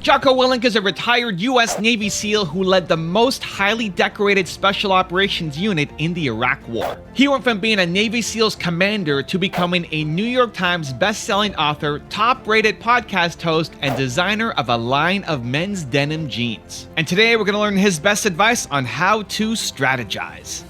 Jocko Willink is a retired U.S. Navy SEAL who led the most highly decorated Special Operations unit in the Iraq War. He went from being a Navy SEAL's commander to becoming a New York Times best-selling author, top-rated podcast host, and designer of a line of men's denim jeans. And today we're going to learn his best advice on how to strategize.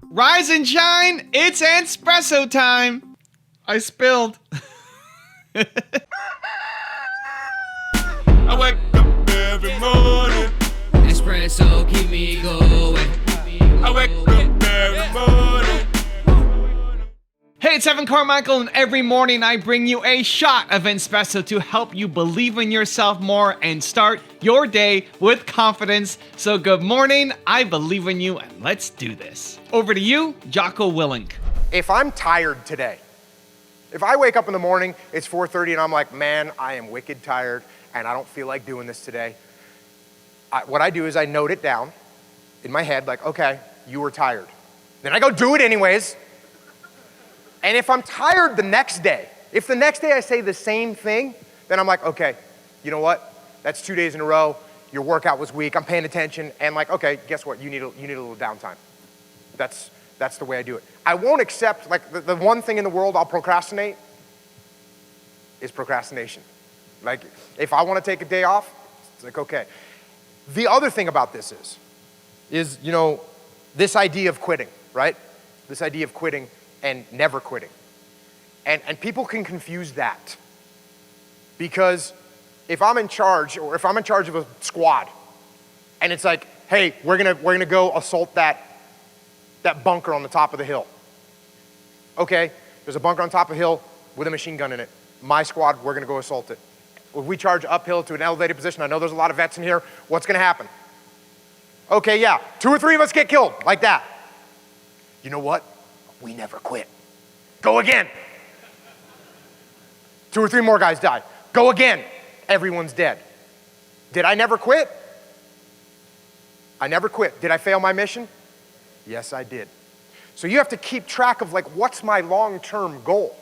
Rise and shine, it's Entspresso time. I spilled. I wake up every morning. Espresso keep me going. I wake up every morning. Hey, it's Evan Carmichael, and every morning I bring you a shot of Entspresso to help you believe in yourself more and start your day with confidence. So good morning, I believe in you, and let's do this. Over to you, Jocko Willink. If I'm tired today, if I wake up in the morning, it's 4:30 and I'm like, man, I am wicked tired and I don't feel like doing this today. What I do is I note it down in my head like, okay, you were tired. Then I go do it anyways. And if I'm tired the next day, if the next day I say the same thing, then I'm like, okay, you know what? That's 2 days in a row. Your workout was weak. I'm paying attention. And like, okay, guess what? You need a little downtime. That's the way I do it. I won't accept, like the one thing in the world I'll procrastinate is procrastination. Like if I want to take a day off, it's like, okay. The other thing about this is, you know, this idea of quitting, right? This idea of quitting and never quitting. And people can confuse that. Because if I'm in charge, or if I'm in charge of a squad, and it's like, hey, we're gonna go assault that bunker on the top of the hill. Okay, there's a bunker on top of the hill with a machine gun in it. My squad, we're gonna go assault it. If we charge uphill to an elevated position, I know there's a lot of vets in here, what's gonna happen? Okay, yeah, 2 or 3 of us get killed, like that. You know what? We never quit. Go again. 2 or 3 more guys die. Go again. Everyone's dead. Did I never quit? I never quit. Did I fail my mission? Yes, I did. So you have to keep track of like, what's my long-term goal?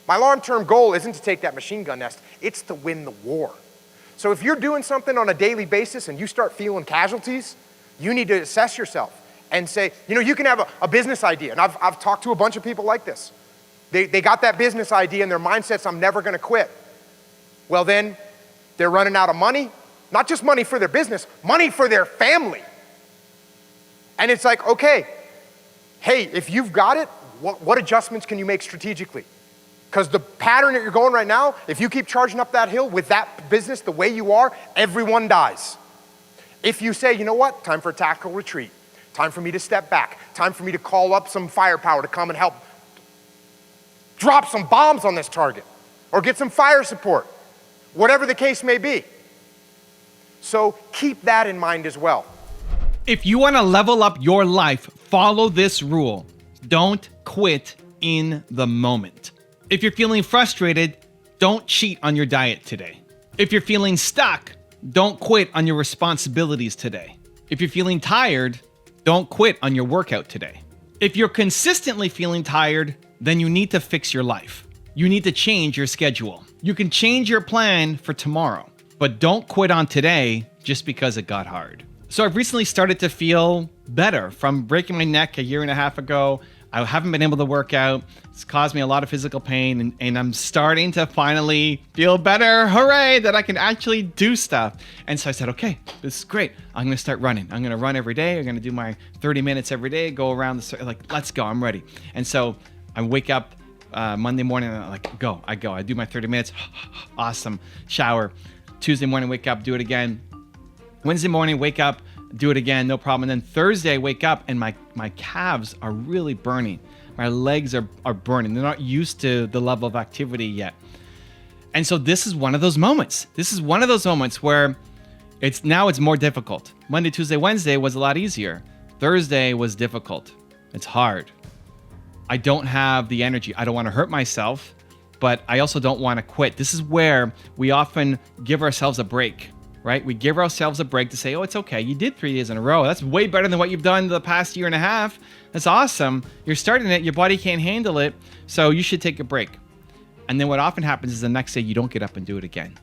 My long-term goal isn't to take that machine gun nest, it's to win the war. So if you're doing something on a daily basis and you start feeling casualties, you need to assess yourself and say, you know, you can have a business idea. And I've talked to a bunch of people like this. They got that business idea and their mindset's, I'm never gonna quit. Well then, they're running out of money, not just money for their business, money for their family. And it's like, okay, hey, if you've got it, what adjustments can you make strategically? Because the pattern that you're going right now, if you keep charging up that hill with that business the way you are, everyone dies. If you say, you know what, time for a tactical retreat, time for me to step back, time for me to call up some firepower to come and help drop some bombs on this target, or get some fire support, whatever the case may be. So keep that in mind as well. If you want to level up your life, follow this rule. Don't quit in the moment. If you're feeling frustrated, don't cheat on your diet today. If you're feeling stuck, don't quit on your responsibilities today. If you're feeling tired, don't quit on your workout today. If you're consistently feeling tired, then you need to fix your life. You need to change your schedule. You can change your plan for tomorrow, but don't quit on today just because it got hard. So I've recently started to feel better from breaking my neck 1.5 years ago. I haven't been able to work out. It's caused me a lot of physical pain, and I'm starting to finally feel better. Hooray, that I can actually do stuff. And so I said, okay, this is great. I'm gonna start running. I'm gonna run every day. I'm gonna do my 30 minutes every day, go around the, like, let's go, I'm ready. And so I wake up Monday morning and I'm like, I do my 30 minutes, awesome, shower. Tuesday morning, wake up, do it again. Wednesday morning, wake up, do it again, no problem. And then Thursday, I wake up and my calves are really burning. My legs are burning. They're not used to the level of activity yet. And so this is one of those moments. This is one of those moments where it's more difficult. Monday, Tuesday, Wednesday was a lot easier. Thursday was difficult. It's hard. I don't have the energy. I don't want to hurt myself, but I also don't want to quit. This is where we often give ourselves a break. Right? We give ourselves a break to say, oh, it's okay. You did 3 days in a row. That's way better than what you've done the past 1.5 years. That's awesome. You're starting it. Your body can't handle it. So you should take a break. And then what often happens is the next day you don't get up and do it again.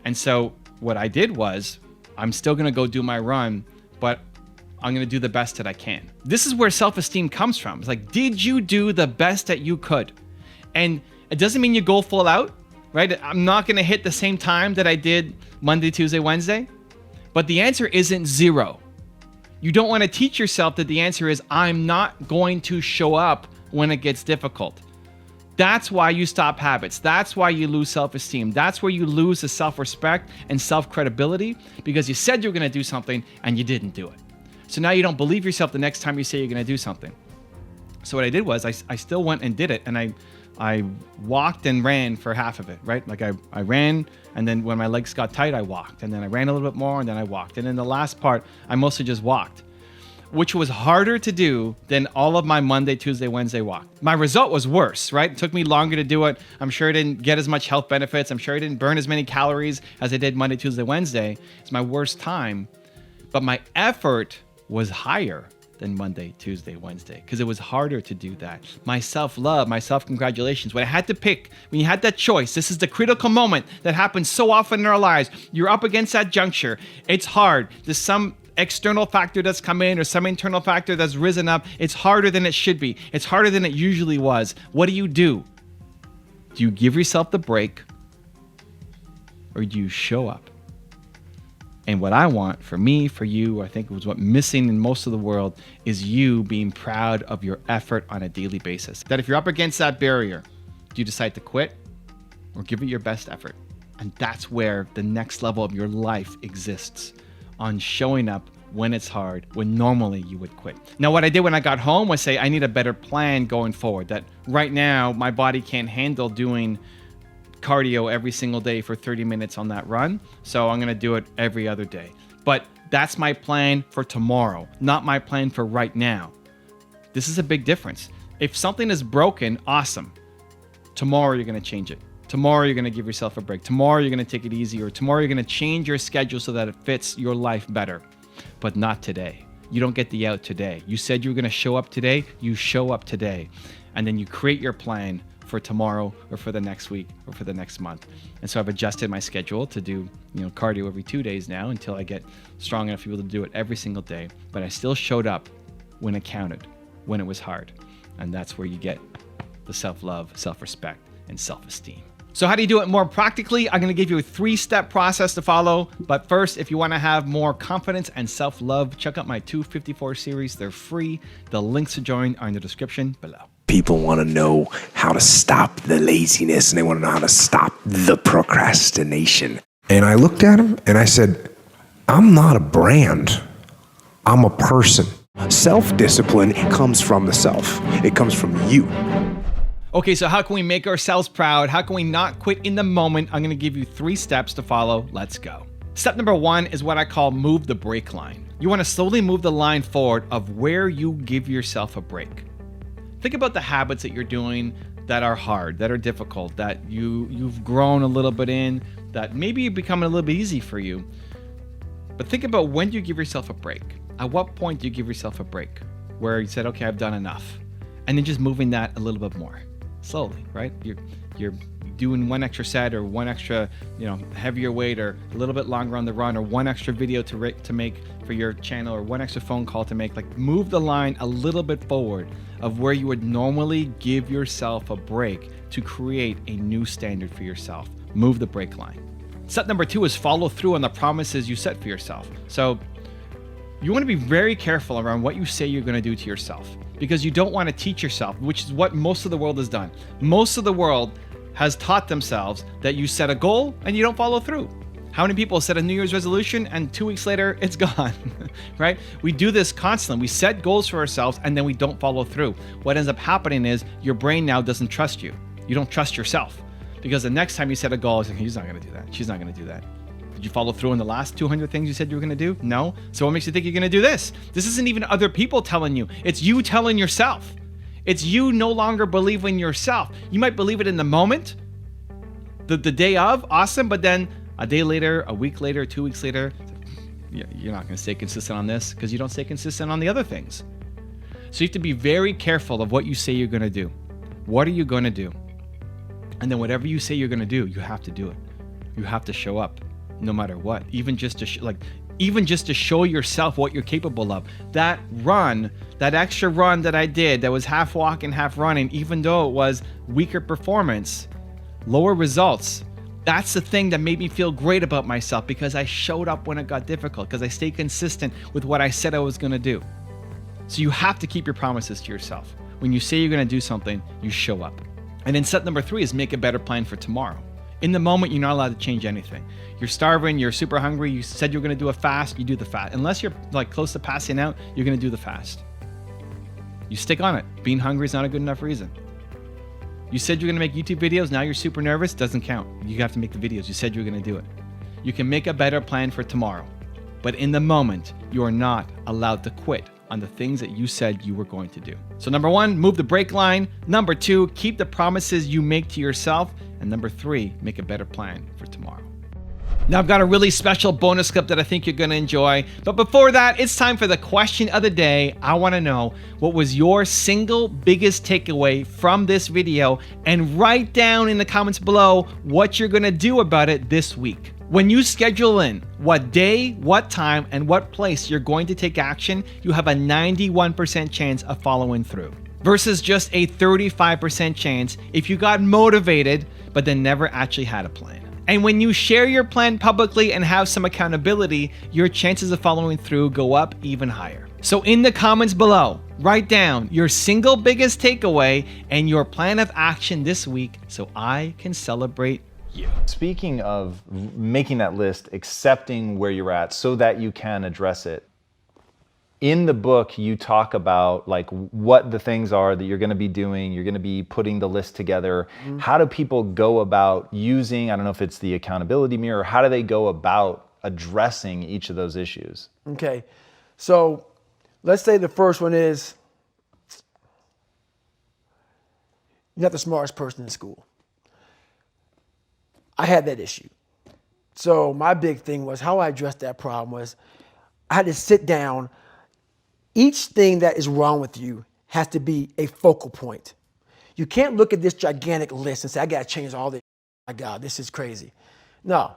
And so what I did was, I'm still going to go do my run, but I'm going to do the best that I can. This is where self-esteem comes from. It's like, did you do the best that you could? And it doesn't mean you go full out, right? I'm not going to hit the same time that I did Monday, Tuesday, Wednesday. But the answer isn't 0. You don't want to teach yourself that the answer is, I'm not going to show up when it gets difficult. That's why you stop habits. That's why you lose self-esteem. That's where you lose the self-respect and self-credibility, because you said you were going to do something and you didn't do it. So now you don't believe yourself the next time you say you're going to do something. So what I did was I still went and did it, and I walked and ran for half of it, right? Like I ran, and then when my legs got tight, I walked, and then I ran a little bit more, and then I walked. And then the last part, I mostly just walked, which was harder to do than all of my Monday, Tuesday, Wednesday walk. My result was worse, right? It took me longer to do it. I'm sure I didn't get as much health benefits. I'm sure I didn't burn as many calories as I did Monday, Tuesday, Wednesday. It's my worst time, but my effort was higher than Monday, Tuesday, Wednesday, because it was harder to do that. My self-love, my self-congratulations. When I had to pick, when you had that choice, this is the critical moment that happens so often in our lives. You're up against that juncture. It's hard. There's some external factor that's come in or some internal factor that's risen up. It's harder than it should be. It's harder than it usually was. What do? Do you give yourself the break, or do you show up? And what I want for me, for you, I think it was what missing in most of the world, is you being proud of your effort on a daily basis. That if you're up against that barrier, do you decide to quit or give it your best effort? And that's where the next level of your life exists, on showing up when it's hard, when normally you would quit. Now, what I did when I got home was say, I need a better plan going forward. That right now, my body can't handle doing cardio every single day for 30 minutes on that run. So I'm going to do it every other day. But that's my plan for tomorrow, not my plan for right now. This is a big difference. If something is broken, awesome. Tomorrow you're going to change it. Tomorrow you're going to give yourself a break. Tomorrow you're going to take it easy, or tomorrow you're going to change your schedule so that it fits your life better. But not today. You don't get the out today. You said you were going to show up today, you show up today. And then you create your plan for tomorrow or for the next week or for the next month. And so I've adjusted my schedule to do, cardio every 2 days now until I get strong enough to be able to do it every single day. But I still showed up when it counted, when it was hard. And that's where you get the self-love, self-respect, and self-esteem. So how do you do it more practically? I'm going to give you a 3-step process to follow. But first, if you want to have more confidence and self-love, check out my 254 series. They're free. The links to join are in the description below. People want to know how to stop the laziness, and they want to know how to stop the procrastination. And I looked at him and I said, I'm not a brand. I'm a person. Self-discipline comes from the self. It comes from you. Okay, so how can we make ourselves proud? How can we not quit in the moment? I'm going to give you 3 steps to follow. Let's go. Step number 1 is what I call move the break line. You want to slowly move the line forward of where you give yourself a break. Think about the habits that you're doing that are hard, that are difficult, that you've grown a little bit in, that maybe become a little bit easy for you. But think about, when do you give yourself a break? At what point do you give yourself a break where you said, okay, I've done enough? And then just moving that a little bit more slowly, right? You're doing one extra set, or one extra, heavier weight, or a little bit longer on the run, or one extra video to make for your channel, or one extra phone call to make. Like, move the line a little bit forward of where you would normally give yourself a break to create a new standard for yourself. Move the break line. Step number 2 is follow through on the promises you set for yourself. So you want to be very careful around what you say you're going to do to yourself, because you don't want to teach yourself, which is what most of the world has done. Most of the world has taught themselves that you set a goal and you don't follow through. How many people set a New Year's resolution and 2 weeks later it's gone, right? We do this constantly. We set goals for ourselves and then we don't follow through. What ends up happening is your brain now doesn't trust you. You don't trust yourself, because the next time you set a goal, it's like, he's not going to do that. She's not going to do that. Did you follow through on the last 200 things you said you were going to do? No. So what makes you think you're going to do this? This isn't even other people telling you. It's you telling yourself. It's you no longer believing yourself. You might believe it in the moment, the day of, awesome, but then a day later, a week later, 2 weeks later, you're not going to stay consistent on this because you don't stay consistent on the other things. So you have to be very careful of what you say you're going to do. What are you going to do? And then whatever you say you're going to do, you have to do it. You have to show up no matter what, even just to show yourself what you're capable of. That run, that extra run that I did, that was half walking, half running, even though it was weaker performance, lower results, that's the thing that made me feel great about myself, because I showed up when it got difficult, because I stayed consistent with what I said I was going to do. So you have to keep your promises to yourself. When you say you're going to do something, you show up. And then step number 3 is make a better plan for tomorrow. In the moment, you're not allowed to change anything. You're starving, you're super hungry, you said you're going to do a fast, you do the fast. Unless you're like close to passing out, you're going to do the fast. You stick on it. Being hungry is not a good enough reason. You said you're going to make YouTube videos, now you're super nervous, doesn't count. You have to make the videos. You said you were going to do it. You can make a better plan for tomorrow, but in the moment, you are not allowed to quit on the things that you said you were going to do. So number 1, move the brake line. Number 2, keep the promises you make to yourself. And number 3, make a better plan for tomorrow. Now I've got a really special bonus clip that I think you're gonna enjoy. But before that, it's time for the question of the day. I wanna know, what was your single biggest takeaway from this video? And write down in the comments below what you're gonna do about it this week. When you schedule in what day, what time, and what place you're going to take action, you have a 91% chance of following through, versus just a 35% chance if you got motivated but then never actually had a plan. And when you share your plan publicly and have some accountability, your chances of following through go up even higher. So in the comments below, write down your single biggest takeaway and your plan of action this week so I can celebrate you. Speaking of making that list, accepting where you're at so that you can address it. In the book, you talk about like what the things are that you're going to be doing. You're going to be putting the list together. Mm-hmm. How do people go about using, I don't know if it's the accountability mirror, how do they go about addressing each of those issues? Okay, so let's say the first one is, you're not the smartest person in school. I had that issue. So my big thing was how I addressed that problem was I had to sit down. Each thing that is wrong with you has to be a focal point. You can't look at this gigantic list and say, I got to change all this. My God, this is crazy. No.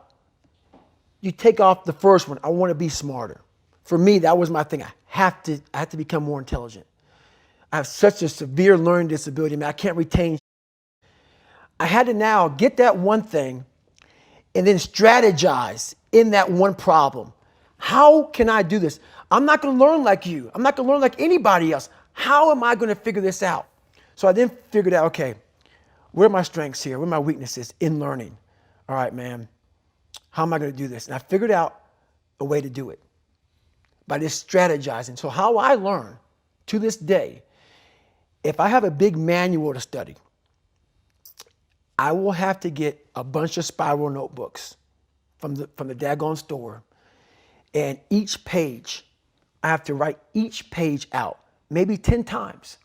You take off the first one. I want to be smarter. For me, that was my thing. I have to become more intelligent. I have such a severe learning disability. I mean, I can't retain. I had to now get that one thing and then strategize in that one problem. How can I do this? I'm not going to learn like you. I'm not going to learn like anybody else. How am I going to figure this out? So I then figured out, okay, where are my strengths here? Where are my weaknesses in learning? All right, man, how am I going to do this? And I figured out a way to do it by just strategizing. So how I learn to this day, if I have a big manual to study, I will have to get a bunch of spiral notebooks from the daggone store. And each page, I have to write each page out, maybe 10 times.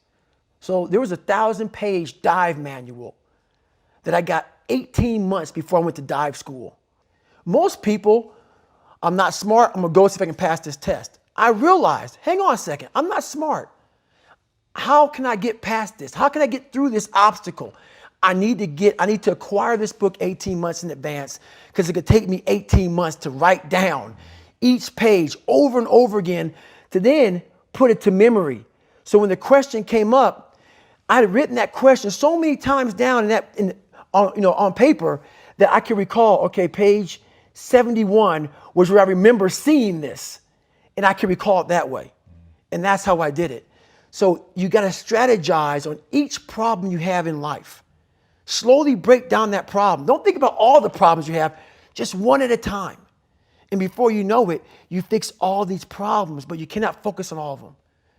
So there was a 1,000-page dive manual that I got 18 months before I went to dive school. Most people, I'm not smart, I'm gonna go see if I can pass this test. I realized, hang on a second, I'm not smart. How can I get past this? How can I get through this obstacle? I need to acquire this book 18 months in advance because it could take me 18 months to write down each page over and over again to then put it to memory. So when the question came up, I had written that question so many times down on paper that I can recall, okay, page 71 was where I remember seeing this, and I can recall it that way. And that's how I did it. So you got to strategize on each problem you have in life. Slowly break down that problem. Don't think about all the problems you have, just one at a time. And before you know it, you fix all these problems, but you cannot focus on all of them.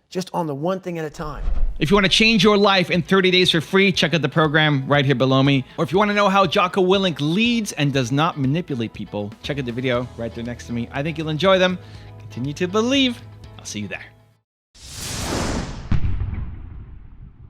Just on the one thing at a time. If you want to change your life in 30 days for free, check out the program right here below me. Or if you want to know how Jocko Willink leads and does not manipulate people, check out the video right there next to me. I think you'll enjoy them. Continue to believe. I'll see you there.